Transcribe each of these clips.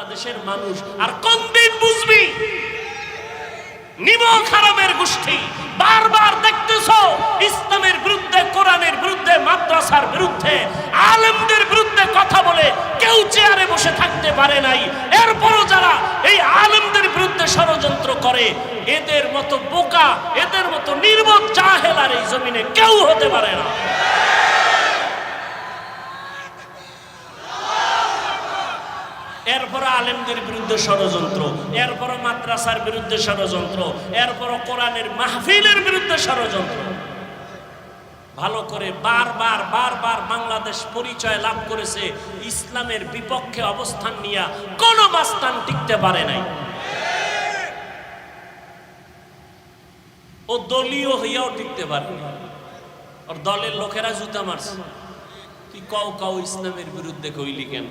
বাংলাদেশের মানুষ আর কোন দিন বুঝবি? নিমক হারামের গোষ্ঠী বারবার দেখতেছো ইসলামের বিরুদ্ধে, কোরআনের বিরুদ্ধে, মাদ্রাসার বিরুদ্ধে, আলেমদের বিরুদ্ধে কথা বলে কেউ চেয়ারে বসে থাকতে পারে নাই। এরপরও যারা এই আলেমদের বিরুদ্ধে ষড়যন্ত্র করে, এদের মতো বোকা, এদের মতো নির্বোধ জাহেল আর এই জমিনে কেউ হতে পারে না। এরপর আলেমদের বিরুদ্ধে ষড়যন্ত্র, এরপর মাদ্রাসার বিরুদ্ধে ষড়যন্ত্র, এরপর কোরআনের মাহফিলের বিরুদ্ধে ষড়যন্ত্র। ভালো করে বারবার বারবার বাংলাদেশ পরিচয় লাভ করেছে ইসলামের বিপক্ষে অবস্থান নিয়ে, কোন মাস্তান টিকতে পারে নাই। ও দলীয় হইয়াও টিকতে পারে, ওর দলের লোকেরা জুতা মারছে। তুই কাউ ইসলামের বিরুদ্ধে কইলি কেন?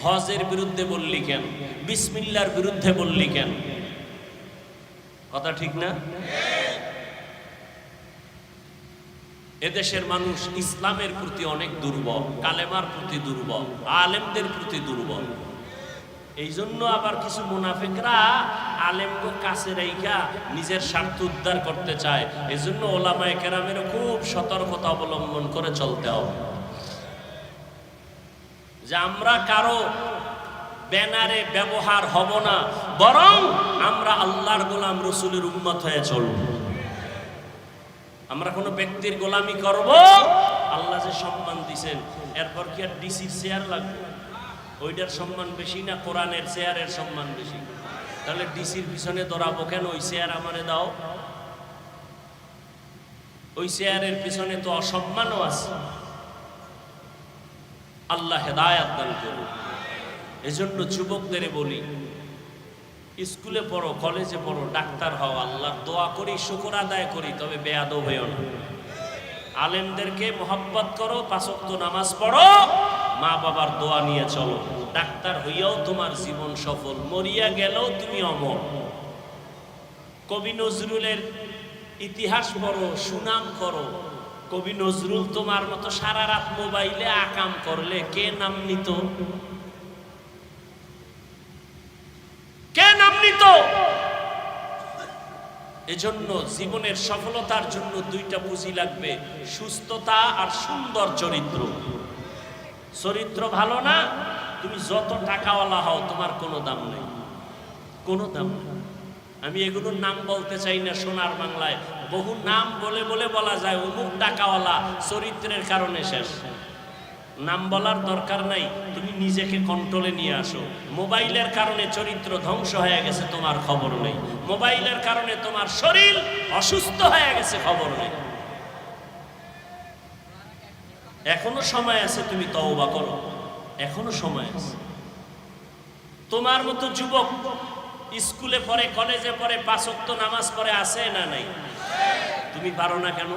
হজের বিরুদ্ধে বললি কেন? বিসমিল্লাহর বিরুদ্ধে বললি কেন? কথা ঠিক না? এদেশের মানুষ ইসলামের প্রতি অনেক দুর্বল, কালেমার প্রতি দুর্বল, আলেমদের প্রতি দুর্বল। এই জন্য আবার কিছু মুনাফিকরা আলেমকে কাছে রাইখা নিজের স্বার্থ উদ্ধার করতে চায়। এই জন্য ওলামায়ে কেরামেরও খুব সতর্কতা অবলম্বন করে চলতে হবে, যে আমরা কারো ব্যানারে ব্যবহার হব না, বরং আমরা আল্লাহর গোলাম, রসুলের উম্মত হয়ে চলব। আমরা কোনো ব্যক্তির গোলামি করব, আল্লাহ যে সম্মান দিয়েছেন, এরপর কি আর ডিসির চেয়ার লাগবে? ওইটার সম্মান বেশি না কোরআনের চেয়ারের সম্মান বেশি? তাহলে ডিসির পিছনে দৌড়াবো কেন? ওই চেয়ার আমারে দাও। ওই চেয়ারের পিছনে তো অসম্মানও আছে। আল্লাহ হেদায়েত দান করুন। এজন্য যুবকদের বলি, স্কুলে পড়ো, কলেজে পড়ো, ডাক্তার হও, আল্লাহর দোয়া করি, শুকর আদায় করি, তবে বেয়াদব হইও না। আলেমদেরকে মোহাব্বত করো, 5 ওয়াক্ত নামাজ পড়ো, মা বাবার দোয়া নিয়ে চলো। ডাক্তার হইয়াও তোমার জীবন সফল, মরিয়া গেলেও তুমি অমর। কবি নজরুলের ইতিহাস পড়ো, সুনাম করো। কবি নজরুল তোমার মতো সারা রাত মোবাইলে আকাম করলে কে নাম নিত? কে নাম নিত? এজন্য জীবনের সফলতার জন্য 2টা পুঁজি লাগবে, সুস্থতা আর সুন্দর চরিত্র। চরিত্র ভালো না, তুমি যত টাকাওয়ালা হও তোমার কোনো দাম নেই, কোনো দাম নেই। আমি এগুলোর নাম বলতে চাই না। সোনার বাংলায় বহু নাম বলে বলে বলা যায় অমুক টাকাওয়ালা, চরিত্রের কারণে শেষ। নাম বলার দরকার নাই, তুমি নিজেকে কন্ট্রোলে নিয়ে আসো। মোবাইলের কারণে চরিত্র ধ্বংস হয়ে গেছে, তোমার খবর নেই। মোবাইলের কারণে তোমার শরীর অসুস্থ হয়ে গেছে, খবর নেই। এখনো সময় আছে, তুমি তওবা করো, এখনো সময় আছে। তোমার মতো যুবক স্কুলে পড়ে, কলেজে পড়ে, 5 ওয়াক্ত নামাজ পড়ে, আছে না নাই? তুমি পারো না কেন?